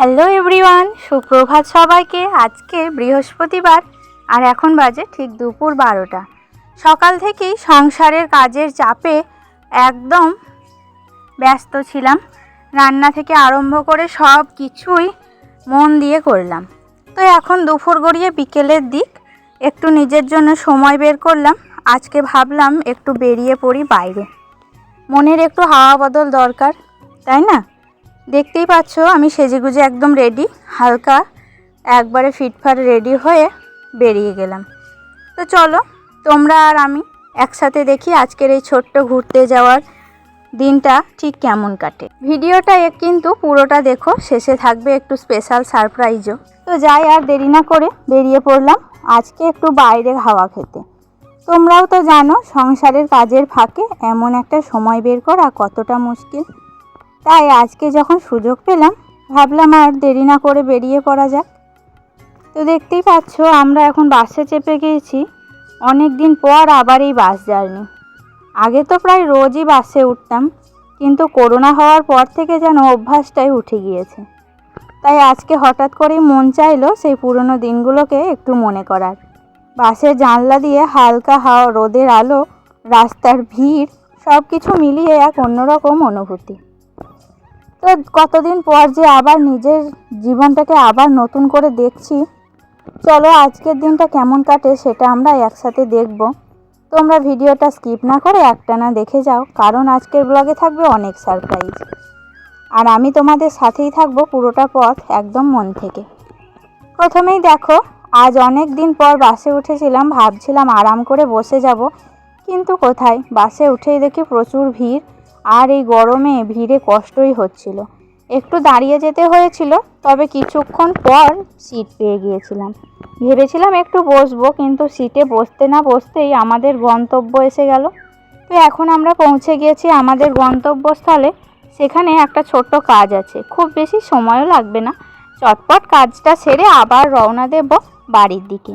Hello everyone, সুপ্রভাত সবাইকে। আজকে বৃহস্পতিবার আর এখন বাজে ঠিক দুপুর 12টা। সকাল থেকেই সংসারের কাজের চাপে একদম ব্যস্ত ছিলাম। রান্না থেকে আরম্ভ করে সব কিছুই মন দিয়ে করলাম। তো এখন দুপুর গড়িয়ে বিকেলের দিক, একটু নিজের জন্য সময় বের করলাম। আজকে ভাবলাম একটু বেরিয়ে পড়ি বাইরে, মনের একটু হাওয়া বদল দরকার, তাই না? দেখতেই পাচ্ছ আমি সেজেগুজে একদম রেডি, হালকা একবারে ফিটফাট রেডি হয়ে বেরিয়ে গেলাম। তো চলো তোমরা আর আমি একসাথে দেখি আজকের এই ছোট্ট ঘুরতে যাওয়ার দিনটা ঠিক কেমন কাটে। ভিডিওটা কিন্তু পুরোটা দেখো, শেষে থাকবে একটু স্পেশাল সারপ্রাইজও। তো যাই আর দেরি না করে বেরিয়ে পড়লাম আজকে একটু বাইরে হাওয়া খেতে। তোমরাও তো জানো সংসারের কাজের ফাঁকে এমন একটা সময় বের করা কতটা মুশকিল। তাই আজকে যখন সুযোগ পেলাম ভাবলাম আর দেরি না করে বেরিয়ে পড়া যাক। তো দেখতেই পাচ্ছ আমরা এখন বাসে চেপে গিয়েছি। অনেক দিন পর আবার এই বাস জার্নি। আগে তো প্রায় রোজই বাসে উঠতাম, কিন্তু করোনা হওয়ার পর থেকে যেন অভ্যাসটাই উঠে গিয়েছে। তাই আজকে হঠাৎ করেই মন চাইলো সেই পুরনো দিনগুলোকে একটু মনে করার। বাসের জানলা দিয়ে হালকা হাওয়া, রোদের আলো, রাস্তার ভিড়, সব কিছু মিলিয়ে এক অন্যরকম অনুভূতি। তো কতদিন পর যে আবার নিজের জীবনটাকে আবার নতুন করে দেখছি। চলো আজকের দিনটা কেমন কাটে সেটা আমরা একসাথে দেখব। তোমরা ভিডিওটা স্কিপ না করে একটানা দেখে যাও, কারণ আজকের ব্লগে থাকবে অনেক সারপ্রাইজ। আর আমি তোমাদের সাথেই থাকবো পুরোটা পথ একদম মন থেকে। প্রথমেই দেখো, আজ অনেক দিন পর বাসে উঠেছিলাম, ভাবছিলাম আরাম করে বসে যাব, কিন্তু কোথায়, বাসে উঠেই দেখি প্রচুর ভিড়। আর এই গরমে ভিড়ে কষ্টই হচ্ছিল। একটু দাঁড়িয়ে যেতে হয়েছিল, তবে কিছুক্ষণ পর সিট পেয়ে গিয়েছিলাম। ভেবেছিলাম একটু বসবো, কিন্তু সিটে বসতে না বসতেই আমাদের গন্তব্য এসে গেল। তো এখন আমরা পৌঁছে গিয়েছি আমাদের গন্তব্যস্থলে। সেখানে একটা ছোট্ট কাজ আছে, খুব বেশি সময়ও লাগবে না। চটপট কাজটা সেরে আবার রওনা দেব বাড়ির দিকে।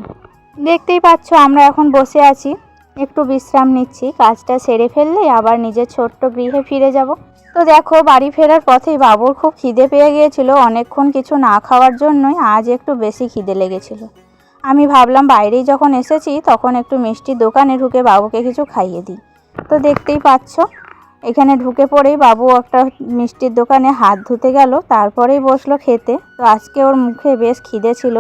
দেখতেই পাচ্ছ আমরা এখন বসে আছি, একটু বিশ্রাম নিচ্ছি। কাজটা সেরে ফেললেই আবার নিজের ছোট্ট গৃহে ফিরে যাব। তো দেখো বাড়ি ফেরার পথেই বাবুর খুব খিদে পেয়ে গিয়েছিল। অনেকক্ষণ কিছু না খাওয়ার জন্যই আজ একটু বেশি খিদে লেগেছিল। আমি ভাবলাম বাইরেই যখন এসেছি তখন একটু মিষ্টির দোকানে ঢুকে বাবুকে কিছু খাইয়ে দিই। তো দেখতেই পাচ্ছ এখানে ঢুকে পড়েই বাবু একটা মিষ্টির দোকানে হাত ধুতে গেল, তারপরেই বসলো খেতে। তো আজকে ওর মুখে বেশ খিদে ছিল,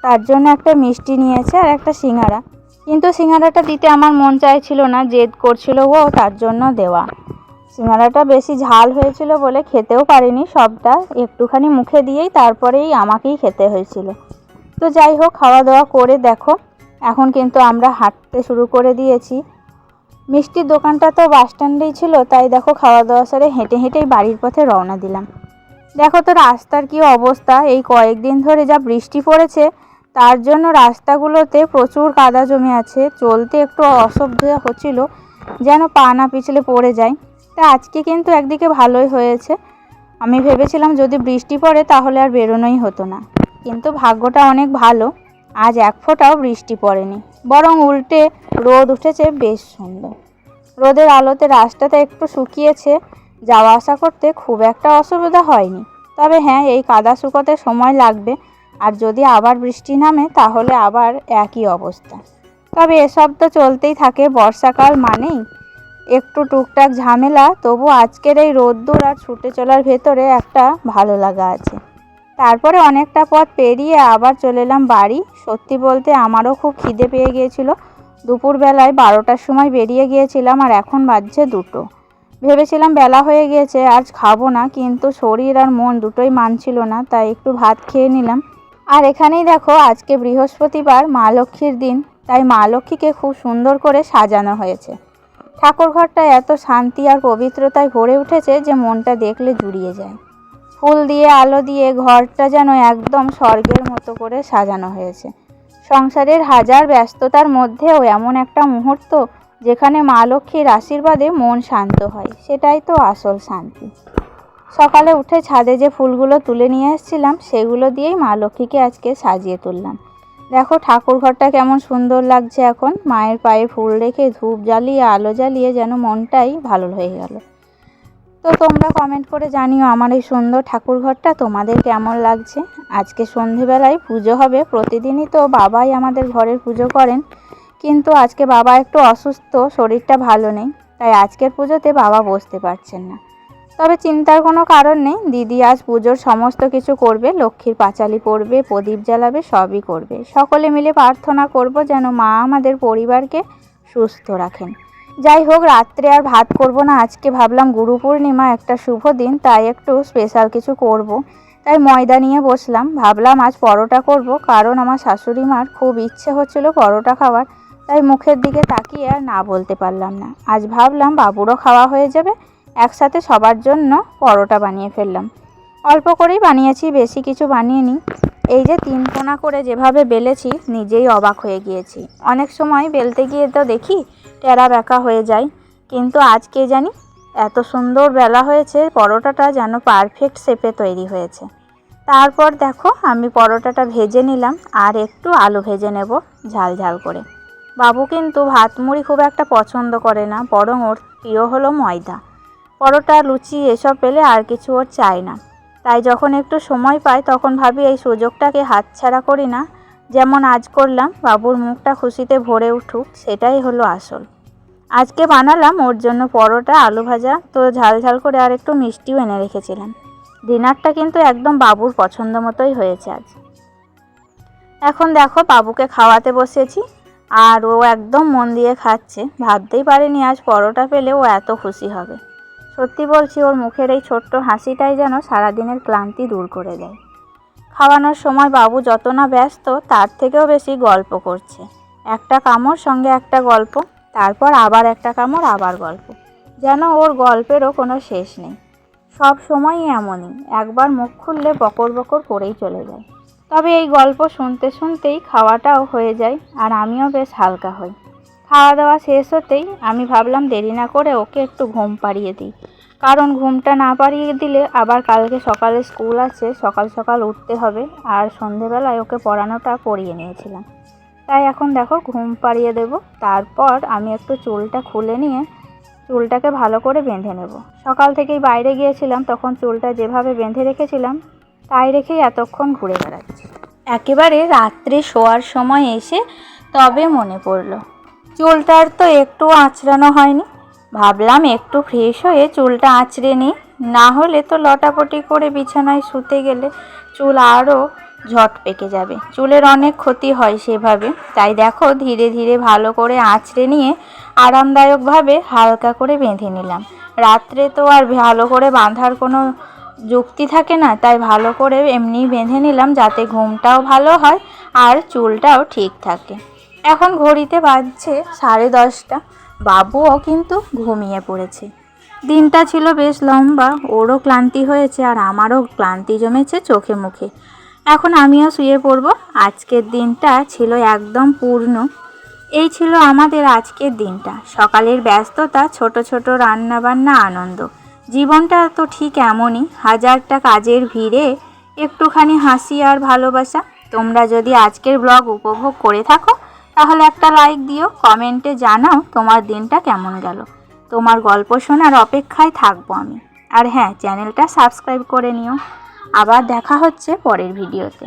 তার জন্য একটা মিষ্টি নিয়েছে আর একটা সিঙ্গারা। কিন্তু সিঙ্গারাটা দিতে আমার মন চাইছিল না, জেদ করছিল ও, তার জন্য দেওয়া। সিঙ্গারাটা বেশি ঝাল হয়েছিল বলে খেতেও পারিনি সবটা, একটুখানি মুখে দিয়েই তারপরেই আমাকেই খেতে হয়েছিল। তো যাই হোক, খাওয়া দাওয়া করে দেখো এখন কিন্তু আমরা হাঁটতে শুরু করে দিয়েছি। মিষ্টির দোকানটা তো বাস স্ট্যান্ডেই ছিল, তাই দেখো খাওয়া দাওয়া সেরে হেঁটে হেঁটেই বাড়ির পথে রওনা দিলাম। দেখো তো রাস্তার কি অবস্থা, এই কয়েকদিন ধরে যা বৃষ্টি পড়েছে তার জন্য রাস্তাগুলোতে প্রচুর কাদা জমে আছে। চলতে একটু অসুবিধা হচ্ছিল, যেন পা না পিছলে পড়ে যায়। তা আজকে কিন্তু একদিকে ভালোই হয়েছে। আমি ভেবেছিলাম যদি বৃষ্টি পড়ে তাহলে আর বেরোনোই হতো না, কিন্তু ভাগ্যটা অনেক ভালো, আজ এক ফোঁটাও বৃষ্টি পড়েনি, বরং উল্টে রোদ উঠেছে বেশ সুন্দর। রোদের আলোতে রাস্তাটা একটু শুকিয়েছে, যাওয়া আসা করতে খুব একটা অসুবিধা হয়নি। তবে হ্যাঁ, এই কাদা শুকোতে সময় লাগবে, আর যদি আবার বৃষ্টি নামে তাহলে আবার একই অবস্থা। তবে এসব তো চলতেই থাকে, বর্ষাকাল মানেই একটু টুকটাক ঝামেলা। তবু আজকের এই রোদ্দুর আর ছুটে চলার ভেতরে একটা ভালো লাগা আছে। তারপরে অনেকটা পথ পেরিয়ে আবার চলে এলাম বাড়ি। সত্যি বলতে আমারও খুব খিদে পেয়ে গিয়েছিল। দুপুরবেলায় 12টার সময় বেরিয়ে গিয়েছিলাম আর এখন বাজছে 2টো। ভেবেছিলাম বেলা হয়ে গিয়েছে আজ খাবো না, কিন্তু শরীর আর মন দুটোই মানছিল না, তাই একটু ভাত খেয়ে নিলাম। আর এখানেই দেখো আজকে বৃহস্পতিবার, মা লক্ষ্মীর দিন, তাই মা লক্ষ্মীকে খুব সুন্দর করে সাজানো হয়েছে। ঠাকুরঘরটা এত শান্তি আর পবিত্রতায় ভরে উঠেছে যে মনটা দেখলে জুড়িয়ে যায়। ফুল দিয়ে আলো দিয়ে ঘরটা যেন একদম স্বর্গের মতো করে সাজানো হয়েছে। সংসারের হাজার ব্যস্ততার মধ্যেও এমন একটা মুহূর্ত যেখানে মা লক্ষ্মীর আশীর্বাদে মন শান্ত হয়, সেটাই তো আসল শান্তি। সকালে উঠে ছাদে যে ফুলগুলো তুলে নিয়ে এসেছিলাম সেগুলো দিয়েই মা লক্ষ্মীকে আজকে সাজিয়ে তুললাম। দেখো ঠাকুরঘরটা কেমন সুন্দর লাগছে। এখন মায়ের পায়ে ফুল রেখে ধূপ জ্বালিয়ে আলো জ্বালিয়ে যেন মনটাই ভালো হয়ে গেল। তো তোমরা কমেন্ট করে জানিও আমার এই সুন্দর ঠাকুর ঘরটা তোমাদের কেমন লাগছে। আজকে সন্ধেবেলায় পুজো হবে। প্রতিদিনই তো বাবাই আমাদের ঘরের পুজো করেন, কিন্তু আজকে বাবা একটু অসুস্থ, শরীরটা ভালো নেই, তাই আজকের পুজোতে বাবা বসতে পারছেন না। তবে চিন্তার কোনো কারণ নেই, দিদি আজ পুজোর সমস্ত কিছু করবে, লক্ষ্মীর পাঁচালি পড়বে, প্রদীপ জ্বালাবে, সবই করবে। সকলে মিলে প্রার্থনা করব যেন মা আমাদের পরিবারকে সুস্থ রাখেন। যাই হোক, রাত্রে আর ভাত করব না। আজকে ভাবলাম গুরু পূর্ণিমা, একটা শুভ দিন, তাই একটু স্পেশাল কিছু করব। তাই ময়দা নিয়ে বসলাম। ভাবলাম আজ পরোটা করব, কারণ আমার শাশুড়ি মার খুব ইচ্ছে হচ্ছিল পরোটা খাওয়ার, তাই মুখের দিকে তাকিয়ে আর না বলতে পারলাম না। আজ ভাবলাম বাবুরও খাওয়া হয়ে যাবে, একসাথে সবার জন্য পরোটা বানিয়ে ফেললাম। অল্প করেই বানিয়েছি, বেশি কিছু বানিয়েনি। এই যে 3 কোনা করে যেভাবে বেলেছি, নিজেই অবাক হয়ে গিয়েছি। অনেক সময় বেলতে গিয়ে তো দেখি টেরা বেঁকা হয়ে যায়, কিন্তু আজকে জানি এত সুন্দর বেলা হয়েছে, পরোটাটা যেন পারফেক্ট শেপে তৈরি হয়েছে। তারপর দেখো আমি পরোটাটা ভেজে নিলাম, আর একটু আলু ভেজে নেব ঝাল ঝাল করে। বাবু কিন্তু ভাত মুড়ি খুব একটা পছন্দ করে না, বরং ওর প্রিয় হলো ময়দা। পরোটা, লুচি এসব পেলে আর কিছু ওর চাই না। তাই যখন একটু সময় পাই তখন ভাবি এই সুযোগটাকে হাতছাড়া করি না। যেমন আজ করলাম, বাবুর মুখটা খুশিতে ভরে উঠুক, সেটাই হলো আসল। আজকে বানালাম ওর জন্য পরোটা, আলু ভাজা, তো ঝাল ঝাল করে আর একটু মিষ্টিও এনে রেখেছিলাম। ডিনারটা কিন্তু একদম বাবুর পছন্দ মতোই হয়েছে আজ। এখন দেখো বাবুকে খাওয়াতে বসেছি, আর ও একদম মন দিয়ে খাচ্ছে। ভাবতেই পারিনি আজ পরোটা পেলে ও এত খুশি হবে। সত্যি বলছি, ওর মুখের এই ছোট্ট হাসিটাই যেন সারাদিনের ক্লান্তি দূর করে দেয়। খাওয়ানোর সময় বাবু যত না ব্যস্ত, তার থেকেও বেশি গল্প করছে। একটা কামড় সঙ্গে একটা গল্প, তারপর আবার একটা কামড়, আবার গল্প। যেন ওর গল্পেরও কোনো শেষ নেই। সব সময়ই এমনই, একবার মুখ খুললে বকর বকর করেই চলে যায়। তবে এই গল্প শুনতে শুনতেই খাওয়াটাও হয়ে যায়, আর আমিও বেশ হালকা হই। খাওয়া দাওয়া শেষ হতেই আমি ভাবলাম দেরি না করে ওকে একটু ঘুম পাড়িয়ে দিই, কারণ ঘুমটা না পাড়িয়ে দিলে আবার কালকে সকালে স্কুল আছে, সকাল সকাল উঠতে হবে। আর সন্ধেবেলায় ওকে পড়ানোটা পড়িয়ে নিয়েছিলাম, তাই এখন দেখো ঘুম পাড়িয়ে দেব। তারপর আমি একটু চুলটা খুলে নিয়ে চুলটাকে ভালো করে বেঁধে নেব। সকাল থেকেই বাইরে গিয়েছিলাম, তখন চুলটা যেভাবে বেঁধে রেখেছিলাম তাই রেখেই এতক্ষণ ঘুরে বেড়াচ্ছি। একেবারে রাত্রে শোয়ার সময় এসে তবে মনে পড়লো চুলটার তো একটু আঁচড়ানো হয়নি। ভাবলাম একটু ফ্রেশ হয়ে চুলটা আঁচড়ে নিই, না হলে তো লটাপটি করে বিছানায় শুতে গেলে চুল আরও ঝট পেকে যাবে। চুলের অনেক ক্ষতি হয় সেভাবে। তাই দেখো ধীরে ধীরে ভালো করে আঁচড়ে নিয়ে আরামদায়কভাবে হালকা করে বেঁধে নিলাম। রাত্রে তো আর ভালো করে বাঁধার কোনো যুক্তি থাকে না, তাই ভালো করে এমনি বেঁধে নিলাম, যাতে ঘুমটাও ভালো হয় আর চুলটাও ঠিক থাকে। এখন ঘড়িতে বাজছে 10:30। বাবুও কিন্তু ঘুমিয়ে পড়েছে। দিনটা ছিল বেশ লম্বা, ওরও ক্লান্তি হয়েছে আর আমারও ক্লান্তি জমেছে চোখে মুখে। এখন আমিও শুয়ে পড়ব। আজকের দিনটা ছিল একদম পূর্ণ। এই ছিল আমাদের আজকের দিনটা। সকালের ব্যস্ততা, ছোট ছোট রান্না বান্না, আনন্দ। জীবনটা তো ঠিক এমনই, হাজারটা কাজের ভিড়ে একটুখানি হাসি আর ভালোবাসা। তোমরা যদি আজকের ব্লগ উপভোগ করে থাকো তাহলে একটা লাইক দিও, কমেন্টে জানাও তোমার দিনটা কেমন গেল। তোমার গল্প শোনার অপেক্ষায় থাকবো আমি। আর হ্যাঁ, চ্যানেলটা সাবস্ক্রাইব করে নিও। আবার দেখা হচ্ছে পরের ভিডিওতে।